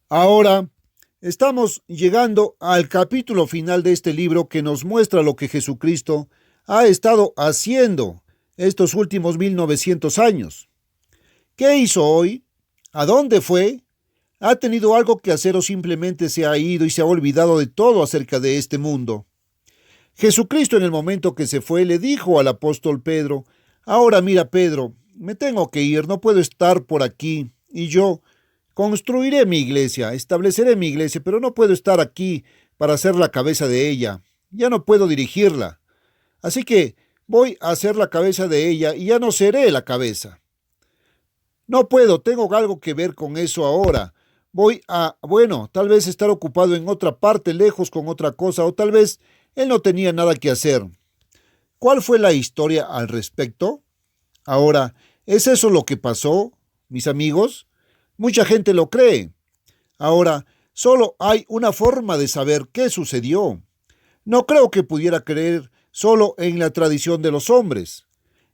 Ahora estamos llegando al capítulo final de este libro que nos muestra lo que Jesucristo ha estado haciendo estos últimos 1900 años. ¿Qué hizo hoy? ¿A dónde fue? ¿Ha tenido algo que hacer o simplemente se ha ido y se ha olvidado de todo acerca de este mundo? Jesucristo en el momento que se fue le dijo al apóstol Pedro: ahora mira, Pedro, me tengo que ir, no puedo estar por aquí, y yo construiré mi iglesia, estableceré mi iglesia, pero no puedo estar aquí para ser la cabeza de ella, ya no puedo dirigirla, así que voy a ser la cabeza de ella y ya no seré la cabeza. No puedo, tengo algo que ver con eso ahora. Bueno, tal vez estar ocupado en otra parte, lejos con otra cosa, o tal vez él no tenía nada que hacer. ¿Cuál fue la historia al respecto? Ahora, ¿es eso lo que pasó, mis amigos? Mucha gente lo cree. Ahora, solo hay una forma de saber qué sucedió. No creo que pudiera creer solo en la tradición de los hombres.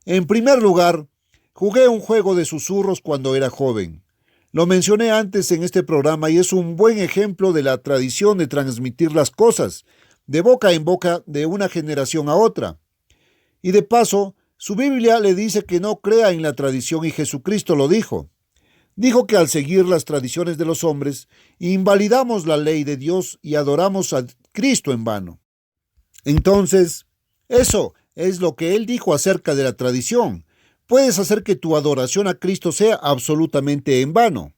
En primer lugar, jugué un juego de susurros cuando era joven. Lo mencioné antes en este programa y es un buen ejemplo de la tradición de transmitir las cosas de boca en boca de una generación a otra. Y de paso, su Biblia le dice que no crea en la tradición y Jesucristo lo dijo. Dijo que al seguir las tradiciones de los hombres, invalidamos la ley de Dios y adoramos a Cristo en vano. Entonces, eso es lo que él dijo acerca de la tradición. Puedes hacer que tu adoración a Cristo sea absolutamente en vano.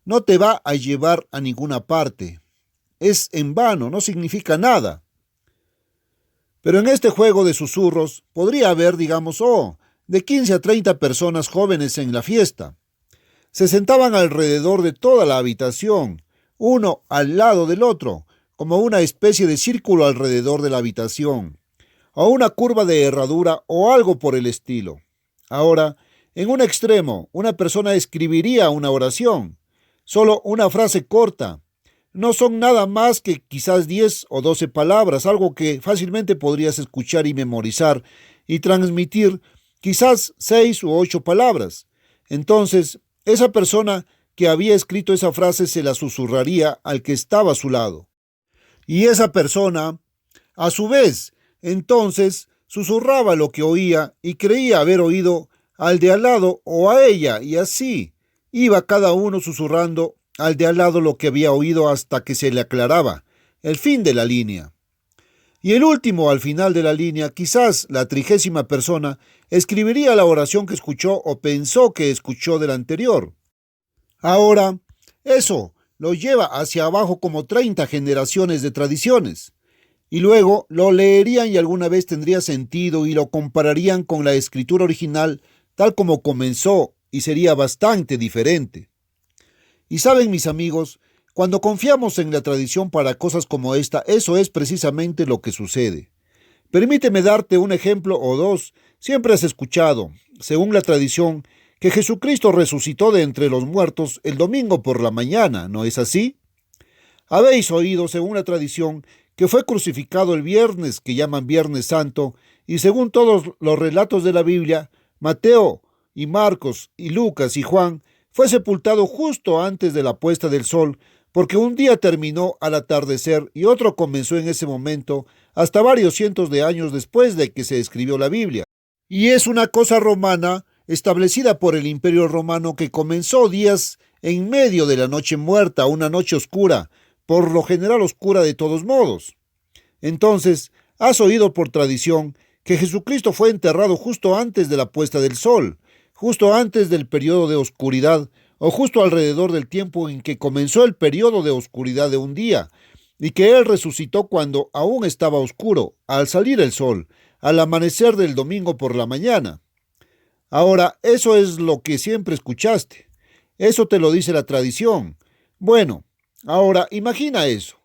No te va a llevar a ninguna parte. Es en vano, no significa nada. Pero en este juego de susurros podría haber, digamos, de 15 a 30 personas jóvenes en la fiesta. Se sentaban alrededor de toda la habitación, uno al lado del otro, como una especie de círculo alrededor de la habitación, o una curva de herradura o algo por el estilo. Ahora, en un extremo, una persona escribiría una oración, solo una frase corta. No son nada más que quizás 10 o 12 palabras, algo que fácilmente podrías escuchar y memorizar y transmitir quizás 6 u 8 palabras. Entonces, esa persona que había escrito esa frase se la susurraría al que estaba a su lado. Y esa persona, a su vez, entonces susurraba lo que oía y creía haber oído al de al lado o a ella, y así iba cada uno susurrando al de al lado lo que había oído hasta que se le aclaraba el fin de la línea. Y el último al final de la línea, quizás la 30ª persona, escribiría la oración que escuchó o pensó que escuchó del anterior. Ahora, eso lo lleva hacia abajo como 30 generaciones de tradiciones. Y luego lo leerían y alguna vez tendría sentido y lo compararían con la escritura original tal como comenzó y sería bastante diferente. Y saben, mis amigos, cuando confiamos en la tradición para cosas como esta, eso es precisamente lo que sucede. Permíteme darte un ejemplo o dos. Siempre has escuchado, según la tradición, que Jesucristo resucitó de entre los muertos el domingo por la mañana, ¿no es así? Habéis oído, según la tradición, que fue crucificado el viernes, que llaman Viernes Santo, y según todos los relatos de la Biblia, Mateo y Marcos y Lucas y Juan, fue sepultado justo antes de la puesta del sol, porque un día terminó al atardecer y otro comenzó en ese momento, hasta varios cientos de años después de que se escribió la Biblia. Y es una cosa romana, establecida por el Imperio Romano, que comenzó días en medio de la noche muerta, una noche oscura, por lo general oscura de todos modos. Entonces, has oído por tradición que Jesucristo fue enterrado justo antes de la puesta del sol, justo antes del periodo de oscuridad, o justo alrededor del tiempo en que comenzó el periodo de oscuridad de un día, y que Él resucitó cuando aún estaba oscuro, al salir el sol, al amanecer del domingo por la mañana. Ahora, eso es lo que siempre escuchaste. Eso te lo dice la tradición. Bueno, ahora imagina eso.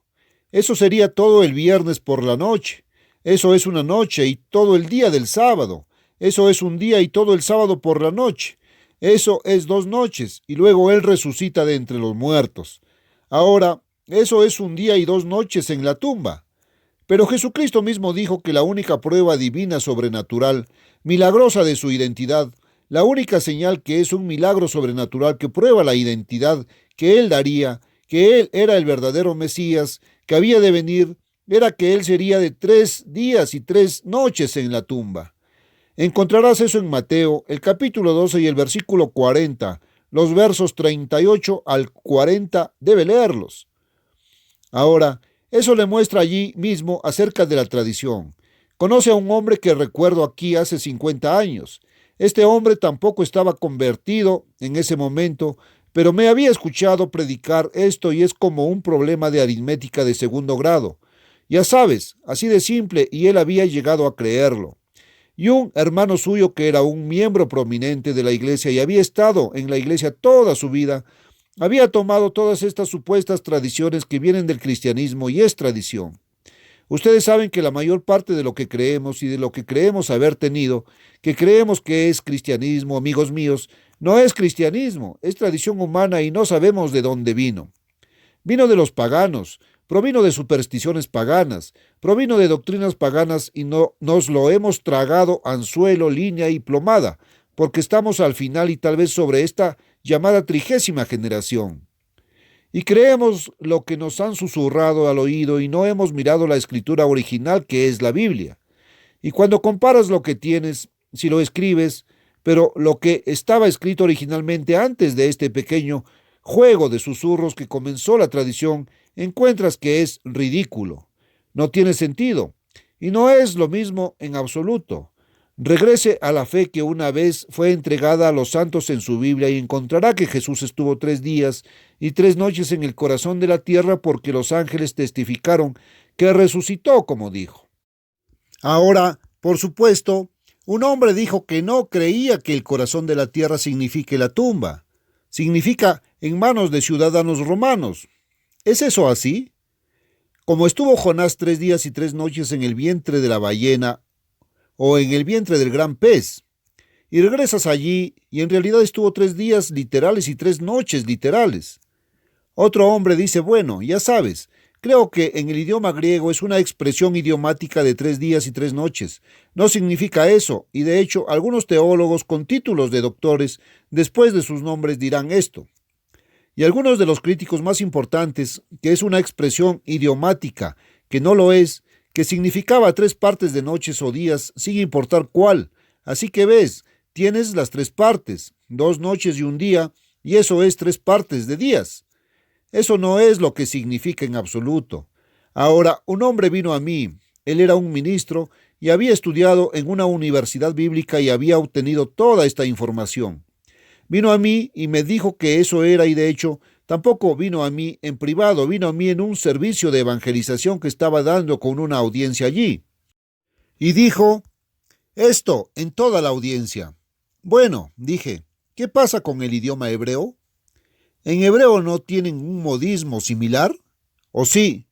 Eso sería todo el viernes por la noche. Eso es una noche y todo el día del sábado. Eso es un día y todo el sábado por la noche. Eso es 2 noches y luego Él resucita de entre los muertos. Ahora, eso es un día y 2 noches en la tumba. Pero Jesucristo mismo dijo que la única prueba divina sobrenatural, milagrosa de su identidad, la única señal que es un milagro sobrenatural que prueba la identidad que Él daría, que él era el verdadero Mesías que había de venir, era que él sería de 3 días y 3 noches en la tumba. Encontrarás eso en Mateo, el capítulo 12 y el versículo 40. Los versos 38 al 40 debe leerlos. Ahora, eso le muestra allí mismo acerca de la tradición. Conoce a un hombre que recuerdo aquí hace 50 años. Este hombre tampoco estaba convertido en ese momento, pero me había escuchado predicar esto y es como un problema de aritmética de segundo grado. Ya sabes, así de simple, y él había llegado a creerlo. Y un hermano suyo que era un miembro prominente de la iglesia y había estado en la iglesia toda su vida, había tomado todas estas supuestas tradiciones que vienen del cristianismo y es tradición. Ustedes saben que la mayor parte de lo que creemos y de lo que creemos haber tenido, que creemos que es cristianismo, amigos míos, no es cristianismo, es tradición humana y no sabemos de dónde vino. Vino de los paganos, provino de supersticiones paganas, provino de doctrinas paganas y nos lo hemos tragado anzuelo, línea y plomada, porque estamos al final y tal vez sobre esta llamada 30ª generación. Y creemos lo que nos han susurrado al oído y no hemos mirado la escritura original que es la Biblia. Y cuando comparas lo que tienes, si lo escribes, pero lo que estaba escrito originalmente antes de este pequeño juego de susurros que comenzó la tradición, encuentras que es ridículo. No tiene sentido. Y no es lo mismo en absoluto. Regrese a la fe que una vez fue entregada a los santos en su Biblia y encontrará que Jesús estuvo 3 días y 3 noches en el corazón de la tierra porque los ángeles testificaron que resucitó, como dijo. Ahora, por supuesto, un hombre dijo que no creía que el corazón de la tierra signifique la tumba. Significa en manos de ciudadanos romanos. ¿Es eso así? Como estuvo Jonás 3 días y 3 noches en el vientre de la ballena o en el vientre del gran pez, y regresas allí y en realidad estuvo 3 días literales y 3 noches literales. Otro hombre dice, bueno, ya sabes, creo que en el idioma griego es una expresión idiomática de 3 días y 3 noches. No significa eso, y de hecho algunos teólogos con títulos de doctores después de sus nombres dirán esto. Y algunos de los críticos más importantes, que es una expresión idiomática, que no lo es, que significaba 3 partes de noches o días, sin importar cuál. Así que ves, tienes las 3 partes, 2 noches y un día, y eso es 3 partes de días. Eso no es lo que significa en absoluto. Ahora, un hombre vino a mí, él era un ministro, y había estudiado en una universidad bíblica y había obtenido toda esta información. Vino a mí y me dijo que eso era, y de hecho, tampoco vino a mí en privado, vino a mí en un servicio de evangelización que estaba dando con una audiencia allí. Y dijo esto en toda la audiencia. Bueno, dije, ¿qué pasa con el idioma hebreo? ¿En hebreo no tienen un modismo similar? ¿O sí?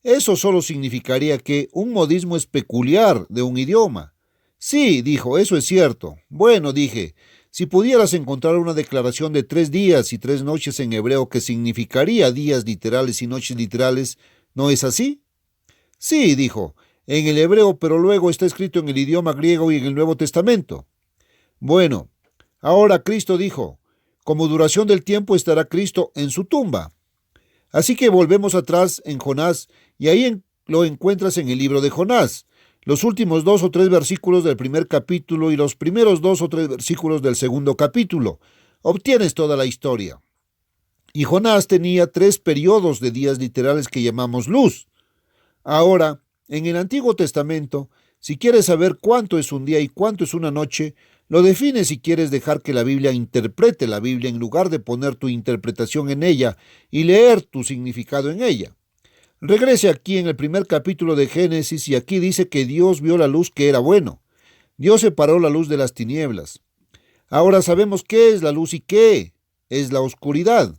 Eso solo significaría que un modismo es peculiar de un idioma. Sí, dijo, eso es cierto. Bueno, dije, si pudieras encontrar una declaración de 3 días y 3 noches en hebreo que significaría días literales y noches literales, ¿no es así? Sí, dijo, en el hebreo, pero luego está escrito en el idioma griego y en el Nuevo Testamento. Bueno, ahora Cristo dijo, como duración del tiempo estará Cristo en su tumba. Así que volvemos atrás en Jonás y ahí lo encuentras en el libro de Jonás. Los últimos 2 o 3 versículos del primer capítulo y los primeros 2 o 3 versículos del segundo capítulo. Obtienes toda la historia. Y Jonás tenía 3 periodos de días literales que llamamos luz. Ahora, en el Antiguo Testamento, si quieres saber cuánto es un día y cuánto es una noche, lo defines si quieres dejar que la Biblia interprete la Biblia en lugar de poner tu interpretación en ella y leer tu significado en ella. Regrese aquí en el primer capítulo de Génesis y aquí dice que Dios vio la luz que era bueno. Dios separó la luz de las tinieblas. Ahora sabemos qué es la luz y qué es la oscuridad.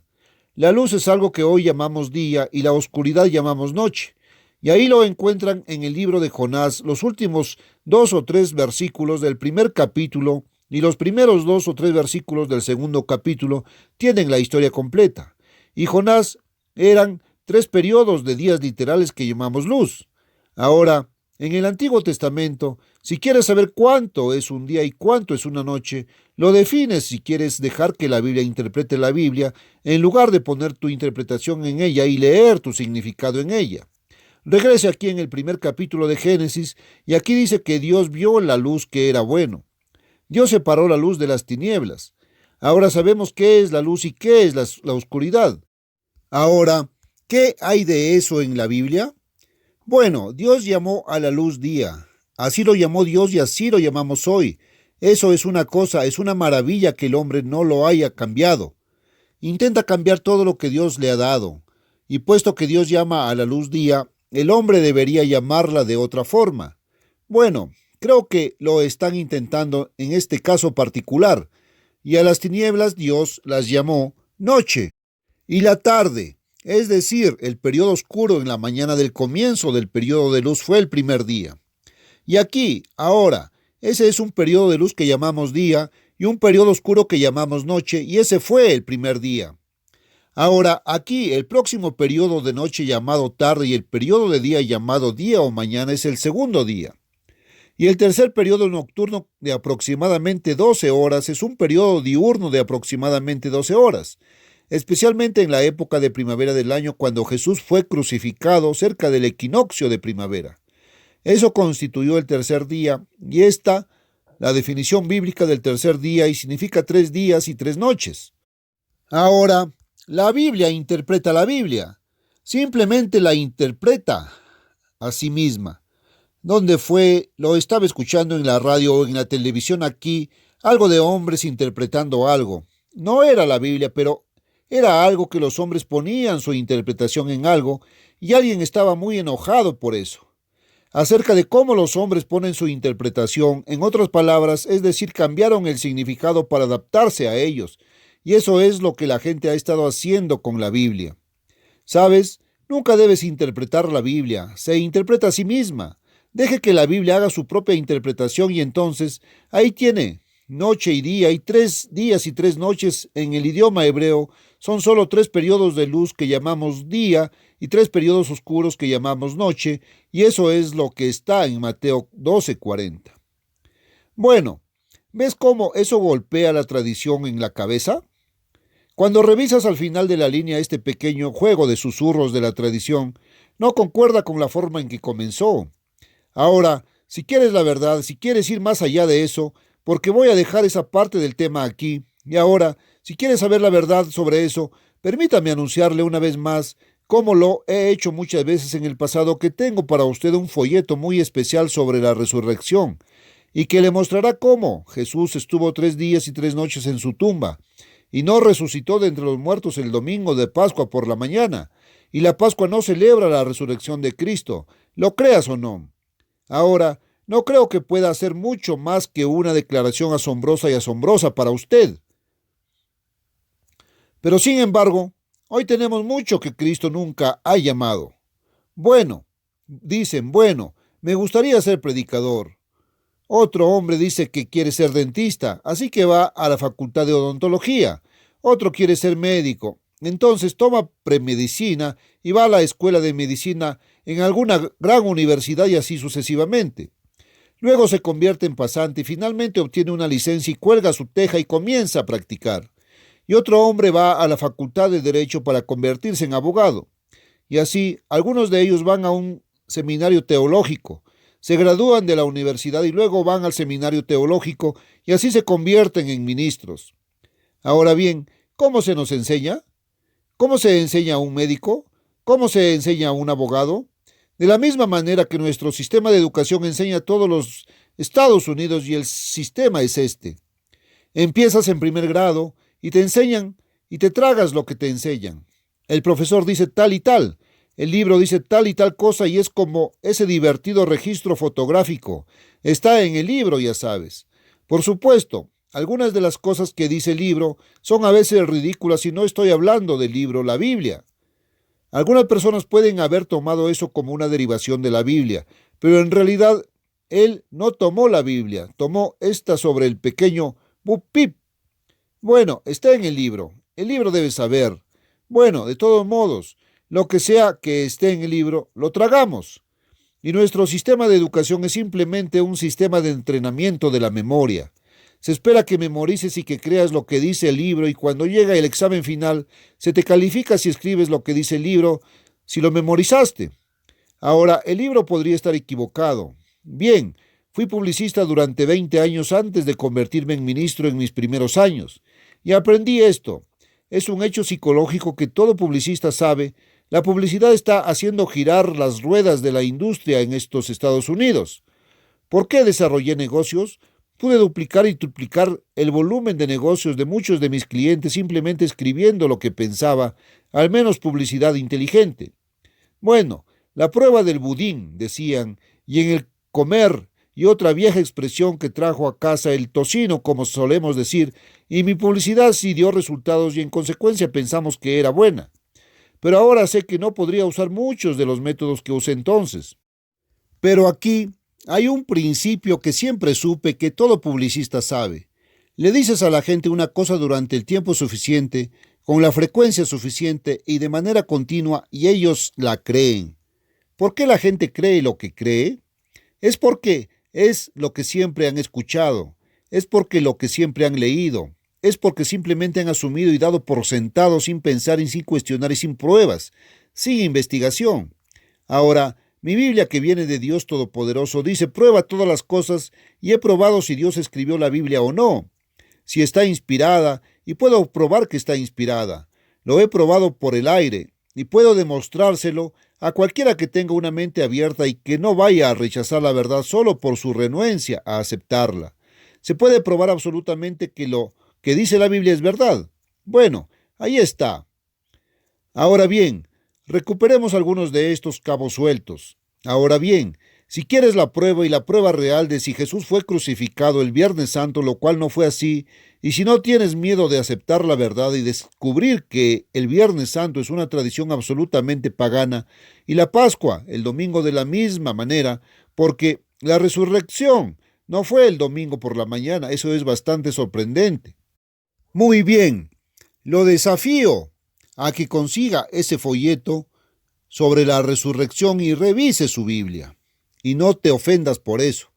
La luz es algo que hoy llamamos día y la oscuridad llamamos noche. Y ahí lo encuentran en el libro de Jonás, los últimos 2 o 3 versículos del primer capítulo y los primeros 2 o 3 versículos del segundo capítulo tienen la historia completa. Y Jonás eran 3 periodos de días literales que llamamos luz. Ahora, En el Antiguo Testamento, si quieres saber cuánto es un día y cuánto es una noche, lo defines si quieres dejar que la Biblia interprete la Biblia, en lugar de poner tu interpretación en ella y leer tu significado en ella. Regrese aquí en el primer capítulo de Génesis, y aquí dice que Dios vio la luz que era bueno. Dios separó la luz de las tinieblas. Ahora sabemos qué es la luz y qué es la oscuridad. Ahora, ¿qué hay de eso en la Biblia? Bueno, Dios llamó a la luz día. Así lo llamó Dios y así lo llamamos hoy. Eso es una cosa, es una maravilla que el hombre no lo haya cambiado. Intenta cambiar todo lo que Dios le ha dado. Y puesto que Dios llama a la luz día, el hombre debería llamarla de otra forma. Bueno, creo que lo están intentando en este caso particular. Y a las tinieblas Dios las llamó noche. Y la tarde, es decir, el periodo oscuro en la mañana del comienzo del periodo de luz fue el primer día. Y aquí, ahora, ese es un periodo de luz que llamamos día y un periodo oscuro que llamamos noche, y ese fue el primer día. Ahora, aquí, el próximo periodo de noche llamado tarde y el periodo de día llamado día o mañana es el segundo día. Y el tercer periodo nocturno de aproximadamente 12 horas es un periodo diurno de aproximadamente 12 horas. Especialmente en la época de primavera del año cuando Jesús fue crucificado cerca del equinoccio de primavera. Eso constituyó el tercer día, y esta, la definición bíblica del tercer día, y significa 3 días y 3 noches. Ahora, la Biblia interpreta la Biblia, simplemente la interpreta a sí misma. ¿Dónde fue? Lo estaba escuchando en la radio o en la televisión aquí, algo de hombres interpretando algo. No era la Biblia, pero era algo que los hombres ponían su interpretación en algo, y alguien estaba muy enojado por eso. Acerca de cómo los hombres ponen su interpretación, en otras palabras, es decir, cambiaron el significado para adaptarse a ellos, y eso es lo que la gente ha estado haciendo con la Biblia. ¿Sabes? Nunca debes interpretar la Biblia, se interpreta a sí misma. Deje que la Biblia haga su propia interpretación y entonces, ahí tiene, noche y día, y 3 días y 3 noches en el idioma hebreo, son solo 3 periodos de luz que llamamos día y 3 periodos oscuros que llamamos noche, y eso es lo que está en Mateo 12:40. Bueno, ¿ves cómo eso golpea la tradición en la cabeza? Cuando revisas al final de la línea este pequeño juego de susurros de la tradición, no concuerda con la forma en que comenzó. Ahora, si quieres la verdad, si quieres ir más allá de eso, porque voy a dejar esa parte del tema aquí, y ahora, si quieres saber la verdad sobre eso, permítame anunciarle una vez más, como lo he hecho muchas veces en el pasado, que tengo para usted un folleto muy especial sobre la resurrección, y que le mostrará cómo Jesús estuvo 3 días y 3 noches en su tumba, y no resucitó de entre los muertos el domingo de Pascua por la mañana, y la Pascua no celebra la resurrección de Cristo, lo creas o no. Ahora, no creo que pueda hacer mucho más que una declaración asombrosa para usted. Pero sin embargo, hoy tenemos mucho que Cristo nunca ha llamado. Bueno, dicen, bueno, me gustaría ser predicador. Otro hombre dice que quiere ser dentista, así que va a la facultad de odontología. Otro quiere ser médico. Entonces toma premedicina y va a la escuela de medicina en alguna gran universidad y así sucesivamente. Luego se convierte en pasante y finalmente obtiene una licencia y cuelga su teja y comienza a practicar. Y otro hombre va a la facultad de Derecho para convertirse en abogado. Y así, algunos de ellos van a un seminario teológico, se gradúan de la universidad y luego van al seminario teológico y así se convierten en ministros. Ahora bien, ¿cómo se nos enseña? ¿Cómo se enseña a un médico? ¿Cómo se enseña a un abogado? De la misma manera que nuestro sistema de educación enseña a todos los Estados Unidos y el sistema es este. Empiezas en primer grado y te enseñan y te tragas lo que te enseñan. El profesor dice tal y tal, el libro dice tal y tal cosa y es como ese divertido registro fotográfico. Está en el libro, ya sabes. Por supuesto, algunas de las cosas que dice el libro son a veces ridículas y no estoy hablando del libro, la Biblia. Algunas personas pueden haber tomado eso como una derivación de la Biblia, pero en realidad él no tomó la Biblia, tomó esta sobre el pequeño Bupip. Bueno, está en el libro debe saber. Bueno, de todos modos, lo que sea que esté en el libro, lo tragamos. Y nuestro sistema de educación es simplemente un sistema de entrenamiento de la memoria. Se espera que memorices y que creas lo que dice el libro y cuando llega el examen final se te califica si escribes lo que dice el libro, si lo memorizaste. Ahora, el libro podría estar equivocado. Bien, fui publicista durante 20 años antes de convertirme en ministro en mis primeros años. Y aprendí esto. Es un hecho psicológico que todo publicista sabe. La publicidad está haciendo girar las ruedas de la industria en estos Estados Unidos. ¿Por qué desarrollé negocios? Pude duplicar y triplicar el volumen de negocios de muchos de mis clientes simplemente escribiendo lo que pensaba, al menos publicidad inteligente. Bueno, la prueba del budín, decían, y en el comer, y otra vieja expresión que trajo a casa el tocino, como solemos decir, y mi publicidad sí dio resultados y en consecuencia pensamos que era buena. Pero ahora sé que no podría usar muchos de los métodos que usé entonces. Pero aquí hay un principio que siempre supe que todo publicista sabe. Le dices a la gente una cosa durante el tiempo suficiente, con la frecuencia suficiente y de manera continua, y ellos la creen. ¿Por qué la gente cree lo que cree? Es porque es lo que siempre han escuchado, es porque lo que siempre han leído, es porque simplemente han asumido y dado por sentado sin pensar y sin cuestionar y sin pruebas, sin investigación. Ahora, mi Biblia, que viene de Dios Todopoderoso, dice: prueba todas las cosas y he probado si Dios escribió la Biblia o no, si está inspirada, y puedo probar que está inspirada. Lo he probado por el aire y puedo demostrárselo a cualquiera que tenga una mente abierta y que no vaya a rechazar la verdad solo por su renuencia a aceptarla. Se puede probar absolutamente que lo que dice la Biblia es verdad. Bueno, ahí está. Ahora bien, recuperemos algunos de estos cabos sueltos. Ahora bien, si quieres la prueba y la prueba real de si Jesús fue crucificado el Viernes Santo, lo cual no fue así, y si no tienes miedo de aceptar la verdad y descubrir que el Viernes Santo es una tradición absolutamente pagana, y la Pascua, el domingo de la misma manera, porque la resurrección no fue el domingo por la mañana, eso es bastante sorprendente. Muy bien, lo desafío a que consiga ese folleto sobre la resurrección y revise su Biblia. Y no te ofendas por eso.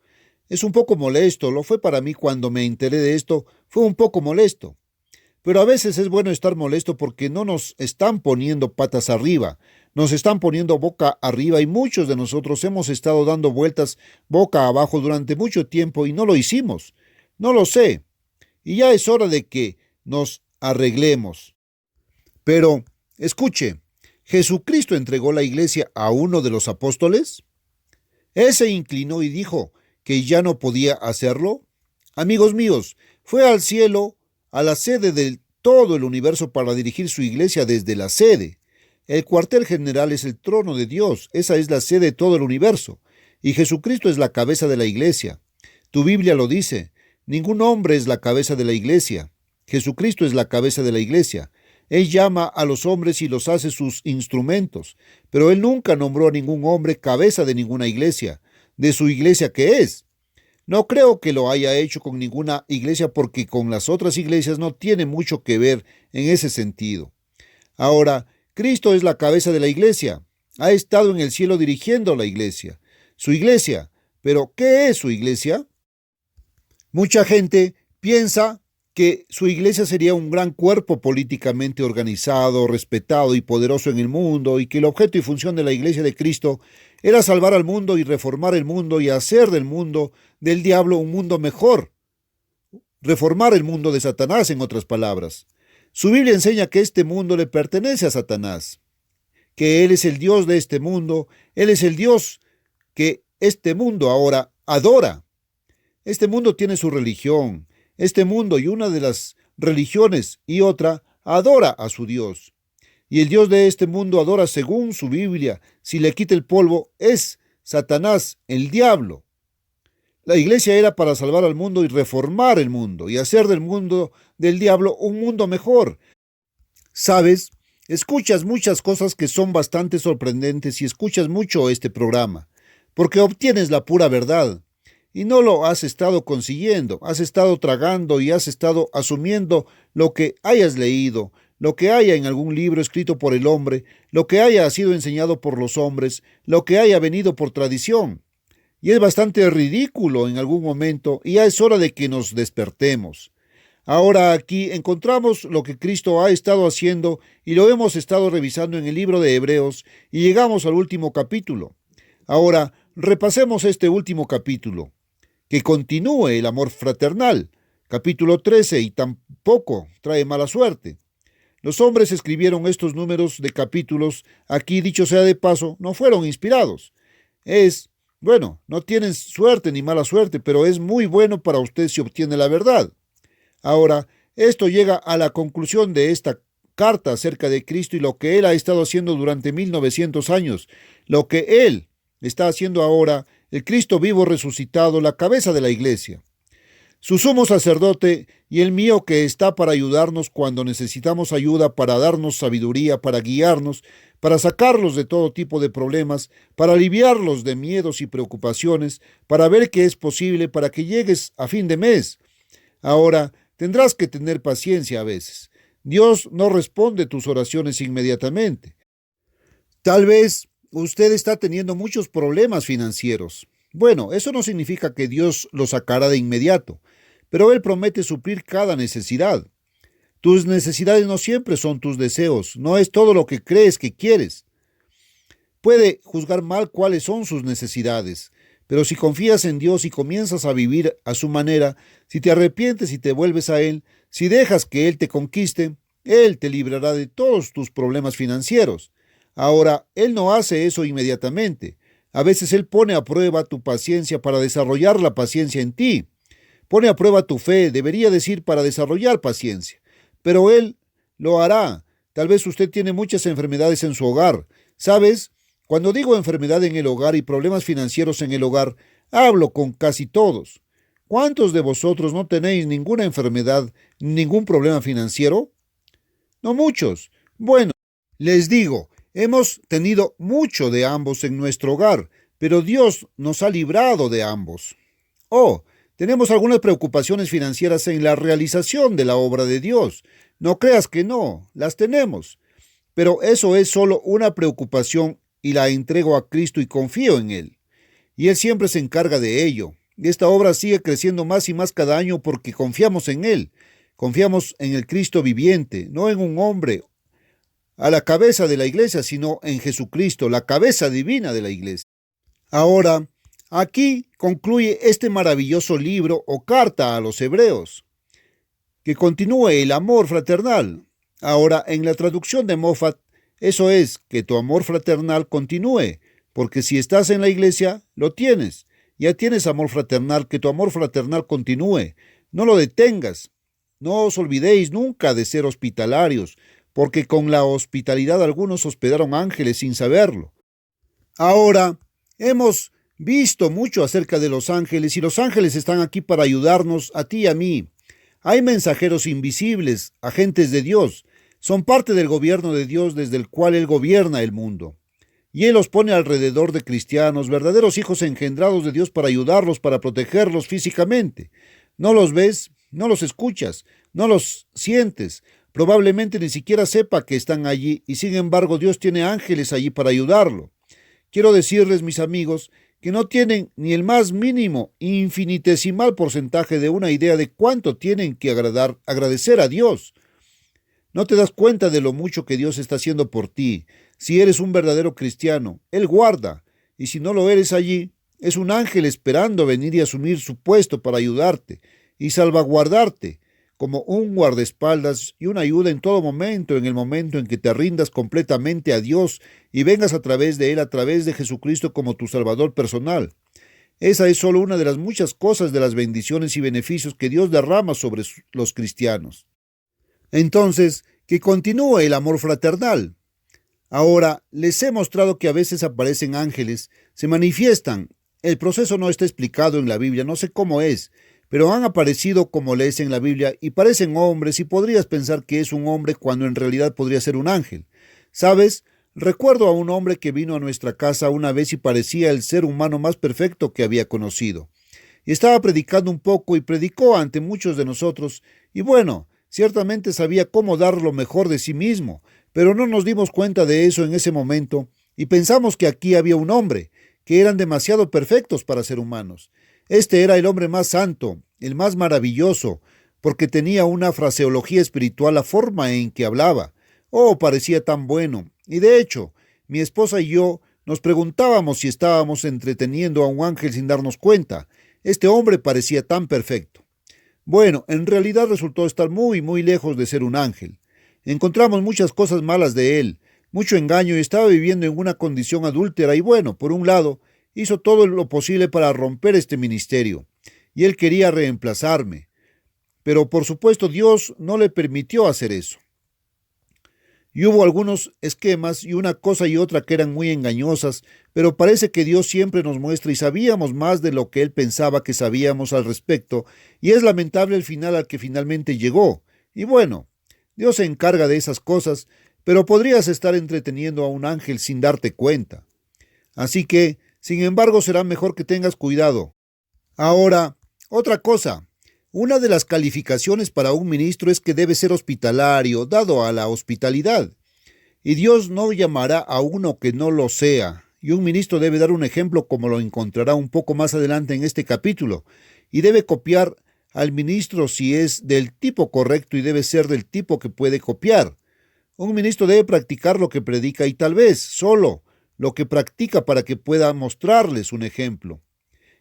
Es un poco molesto, lo fue para mí cuando me enteré de esto, fue un poco molesto. Pero a veces es bueno estar molesto porque no nos están poniendo patas arriba, nos están poniendo boca arriba y muchos de nosotros hemos estado dando vueltas boca abajo durante mucho tiempo y no lo hicimos. No lo sé. Y ya es hora de que nos arreglemos. Pero, escuche, ¿Jesucristo entregó la iglesia a uno de los apóstoles? Él se inclinó y dijo que ya no podía hacerlo. Amigos míos, fue al cielo, a la sede de todo el universo para dirigir su iglesia desde la sede. El cuartel general es el trono de Dios, esa es la sede de todo el universo, y Jesucristo es la cabeza de la iglesia. Tu Biblia lo dice, ningún hombre es la cabeza de la iglesia, Jesucristo es la cabeza de la iglesia. Él llama a los hombres y los hace sus instrumentos, pero Él nunca nombró a ningún hombre cabeza de ninguna iglesia, de su iglesia que es. No creo que lo haya hecho con ninguna iglesia porque con las otras iglesias no tiene mucho que ver en ese sentido. Ahora, Cristo es la cabeza de la iglesia. Ha estado en el cielo dirigiendo la iglesia. Su iglesia. ¿Pero qué es su iglesia? Mucha gente piensa que su iglesia sería un gran cuerpo políticamente organizado, respetado y poderoso en el mundo, y que el objeto y función de la iglesia de Cristo era salvar al mundo y reformar el mundo y hacer del mundo del diablo un mundo mejor. Reformar el mundo de Satanás, en otras palabras. Su Biblia enseña que este mundo le pertenece a Satanás, que Él es el Dios de este mundo, Él es el Dios que este mundo ahora adora. Este mundo tiene su religión, este mundo y una de las religiones y otra adora a su Dios. Y el Dios de este mundo adora según su Biblia, si le quita el polvo, es Satanás, el diablo. La iglesia era para salvar al mundo y reformar el mundo y hacer del mundo del diablo un mundo mejor. ¿Sabes? Escuchas muchas cosas que son bastante sorprendentes y escuchas mucho este programa, porque obtienes la pura verdad. Y no lo has estado consiguiendo, has estado tragando y has estado asumiendo lo que hayas leído, lo que haya en algún libro escrito por el hombre, lo que haya sido enseñado por los hombres, lo que haya venido por tradición. Y es bastante ridículo en algún momento, y ya es hora de que nos despertemos. Ahora aquí encontramos lo que Cristo ha estado haciendo y lo hemos estado revisando en el libro de Hebreos y llegamos al último capítulo. Ahora repasemos este último capítulo. Que continúe el amor fraternal. Capítulo 13, y tampoco trae mala suerte. Los hombres escribieron estos números de capítulos, aquí dicho sea de paso, no fueron inspirados. No tienen suerte ni mala suerte, pero es muy bueno para usted si obtiene la verdad. Ahora, esto llega a la conclusión de esta carta acerca de Cristo y lo que Él ha estado haciendo durante 1900 años, lo que Él está haciendo ahora, el Cristo vivo resucitado, la cabeza de la iglesia. Su sumo sacerdote y el mío que está para ayudarnos cuando necesitamos ayuda, para darnos sabiduría, para guiarnos, para sacarlos de todo tipo de problemas, para aliviarlos de miedos y preocupaciones, para ver que es posible, para que llegues a fin de mes. Ahora, tendrás que tener paciencia a veces. Dios no responde tus oraciones inmediatamente. Tal vez usted está teniendo muchos problemas financieros. Bueno, eso no significa que Dios los sacará de inmediato, pero Él promete suplir cada necesidad. Tus necesidades no siempre son tus deseos, no es todo lo que crees que quieres. Puede juzgar mal cuáles son sus necesidades, pero si confías en Dios y comienzas a vivir a su manera, si te arrepientes y te vuelves a Él, si dejas que Él te conquiste, Él te librará de todos tus problemas financieros. Ahora, Él no hace eso inmediatamente. A veces Él pone a prueba tu paciencia para desarrollar la paciencia en ti. Pone a prueba tu fe, debería decir, para desarrollar paciencia. Pero Él lo hará. Tal vez usted tiene muchas enfermedades en su hogar. ¿Sabes? Cuando digo enfermedad en el hogar y problemas financieros en el hogar, hablo con casi todos. ¿Cuántos de vosotros no tenéis ninguna enfermedad, ningún problema financiero? No muchos. Bueno, les digo, hemos tenido mucho de ambos en nuestro hogar, pero Dios nos ha librado de ambos. Tenemos algunas preocupaciones financieras en la realización de la obra de Dios. No creas que no, las tenemos. Pero eso es solo una preocupación y la entrego a Cristo y confío en Él. Y Él siempre se encarga de ello. Y esta obra sigue creciendo más y más cada año porque confiamos en Él. Confiamos en el Cristo viviente, no en un hombre a la cabeza de la iglesia, sino en Jesucristo, la cabeza divina de la iglesia. Ahora, aquí concluye este maravilloso libro o carta a los hebreos. Que continúe el amor fraternal. Ahora, en la traducción de Moffat, eso es, que tu amor fraternal continúe, porque si estás en la iglesia, lo tienes. Ya tienes amor fraternal, que tu amor fraternal continúe. No lo detengas. No os olvidéis nunca de ser hospitalarios, porque con la hospitalidad algunos hospedaron ángeles sin saberlo. Ahora, hemos visto mucho acerca de los ángeles y los ángeles están aquí para ayudarnos a ti y a mí. Hay mensajeros invisibles, agentes de Dios. Son parte del gobierno de Dios desde el cual Él gobierna el mundo. Y Él los pone alrededor de cristianos, verdaderos hijos engendrados de Dios para ayudarlos, para protegerlos físicamente. ¿No los ves? ¿No los escuchas? ¿No los sientes? Probablemente ni siquiera sepa que están allí y sin embargo Dios tiene ángeles allí para ayudarlo. Quiero decirles, mis amigos, que no tienen ni el más mínimo, infinitesimal porcentaje de una idea de cuánto tienen que agradecer a Dios. No te das cuenta de lo mucho que Dios está haciendo por ti. Si eres un verdadero cristiano, Él guarda, y si no lo eres allí, es un ángel esperando venir y asumir su puesto para ayudarte y salvaguardarte, como un guardaespaldas y una ayuda en todo momento, en el momento en que te rindas completamente a Dios y vengas a través de Él, a través de Jesucristo como tu Salvador personal. Esa es solo una de las muchas cosas de las bendiciones y beneficios que Dios derrama sobre los cristianos. Entonces, que continúe el amor fraternal. Ahora, les he mostrado que a veces aparecen ángeles, se manifiestan. El proceso no está explicado en la Biblia, no sé cómo es, pero han aparecido como lees en la Biblia y parecen hombres y podrías pensar que es un hombre cuando en realidad podría ser un ángel. ¿Sabes? Recuerdo a un hombre que vino a nuestra casa una vez y parecía el ser humano más perfecto que había conocido. Y estaba predicando un poco y predicó ante muchos de nosotros y bueno, Ciertamente sabía cómo dar lo mejor de sí mismo, pero no nos dimos cuenta de eso en ese momento y pensamos que aquí había un hombre, que eran demasiado perfectos para ser humanos. Este era el hombre más santo, el más maravilloso, porque tenía una fraseología espiritual, la forma en que hablaba. Oh, parecía tan bueno. Y de hecho, mi esposa y yo nos preguntábamos si estábamos entreteniendo a un ángel sin darnos cuenta. Este hombre parecía tan perfecto. Bueno, en realidad resultó estar muy, muy lejos de ser un ángel. Encontramos muchas cosas malas de él, mucho engaño y estaba viviendo en una condición adúltera y bueno, por un lado, hizo todo lo posible para romper este ministerio. Y él quería reemplazarme. Pero por supuesto Dios no le permitió hacer eso. Y hubo algunos esquemas y una cosa y otra que eran muy engañosas, pero parece que Dios siempre nos muestra y sabíamos más de lo que Él pensaba que sabíamos al respecto, y es lamentable el final al que finalmente llegó. Y bueno, Dios se encarga de esas cosas, pero podrías estar entreteniendo a un ángel sin darte cuenta. Así que, sin embargo, será mejor que tengas cuidado. Ahora, otra cosa. Una de las calificaciones para un ministro es que debe ser hospitalario, dado a la hospitalidad. Y Dios no llamará a uno que no lo sea. Y un ministro debe dar un ejemplo como lo encontrará un poco más adelante en este capítulo. Y debe copiar al ministro si es del tipo correcto y debe ser del tipo que puede copiar. Un ministro debe practicar lo que predica y tal vez solo lo que practica para que pueda mostrarles un ejemplo.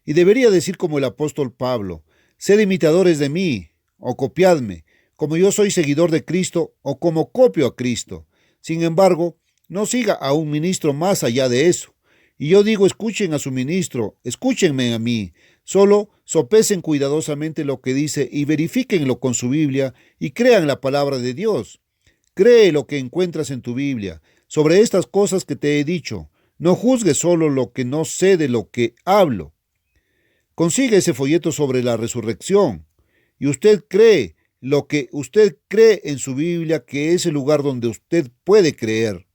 Y debería decir como el apóstol Pablo: sed imitadores de mí, o copiadme, como yo soy seguidor de Cristo, o como copio a Cristo. Sin embargo, no siga a un ministro más allá de eso. Y yo digo, escuchen a su ministro, escúchenme a mí. Solo sopesen cuidadosamente lo que dice y verifíquenlo con su Biblia y crean la palabra de Dios. Cree lo que encuentras en tu Biblia sobre estas cosas que te he dicho. No juzgues solo lo que no sé de lo que hablo. Consigue ese folleto sobre la resurrección y usted cree lo que usted cree en su Biblia, que es el lugar donde usted puede creer.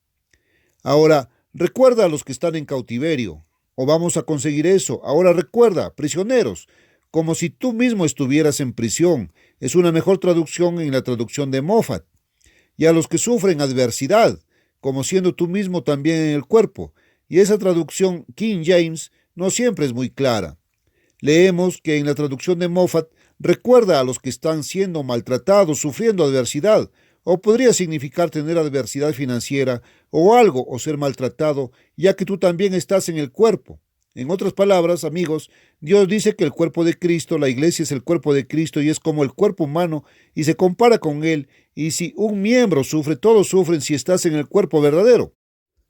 Ahora, recuerda a los que están en cautiverio, o vamos a conseguir eso. Ahora recuerda, prisioneros, como si tú mismo estuvieras en prisión. Es una mejor traducción en la traducción de Moffat. Y a los que sufren adversidad, como siendo tú mismo también en el cuerpo. Y esa traducción King James no siempre es muy clara. Leemos que en la traducción de Moffat recuerda a los que están siendo maltratados, sufriendo adversidad, o podría significar tener adversidad financiera o algo, o ser maltratado, ya que tú también estás en el cuerpo. En otras palabras, amigos, Dios dice que el cuerpo de Cristo, la iglesia es el cuerpo de Cristo y es como el cuerpo humano y se compara con él, y si un miembro sufre, todos sufren si estás en el cuerpo verdadero.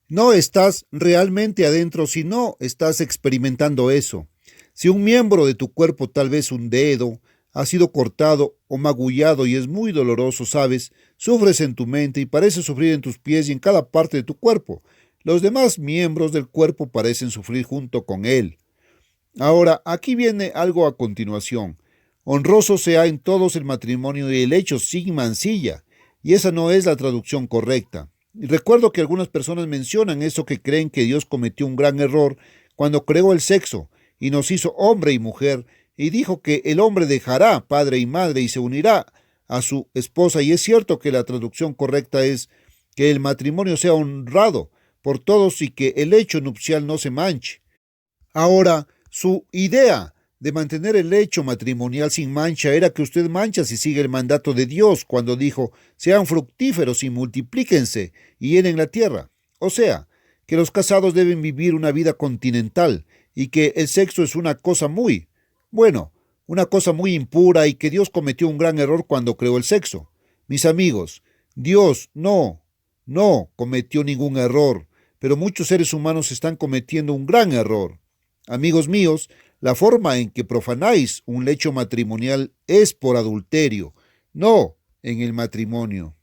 No estás realmente adentro si no estás experimentando eso. Si un miembro de tu cuerpo, tal vez un dedo, ha sido cortado o magullado y es muy doloroso, sabes, sufres en tu mente y pareces sufrir en tus pies y en cada parte de tu cuerpo. Los demás miembros del cuerpo parecen sufrir junto con él. Ahora, aquí viene algo a continuación. Honroso sea en todos el matrimonio y el hecho sin mancilla. Y esa no es la traducción correcta. Y recuerdo que algunas personas mencionan eso, que creen que Dios cometió un gran error cuando creó el sexo y nos hizo hombre y mujer, y dijo que el hombre dejará padre y madre y se unirá a su esposa. Y es cierto que la traducción correcta es que el matrimonio sea honrado por todos y que el hecho nupcial no se manche. Ahora, su idea de mantener el hecho matrimonial sin mancha era que usted mancha si sigue el mandato de Dios cuando dijo: sean fructíferos y multiplíquense y llenen la tierra. O sea, que los casados deben vivir una vida continental y que el sexo es una cosa una cosa muy impura, y que Dios cometió un gran error cuando creó el sexo. Mis amigos, Dios no cometió ningún error, pero muchos seres humanos están cometiendo un gran error. Amigos míos, la forma en que profanáis un lecho matrimonial es por adulterio, no en el matrimonio.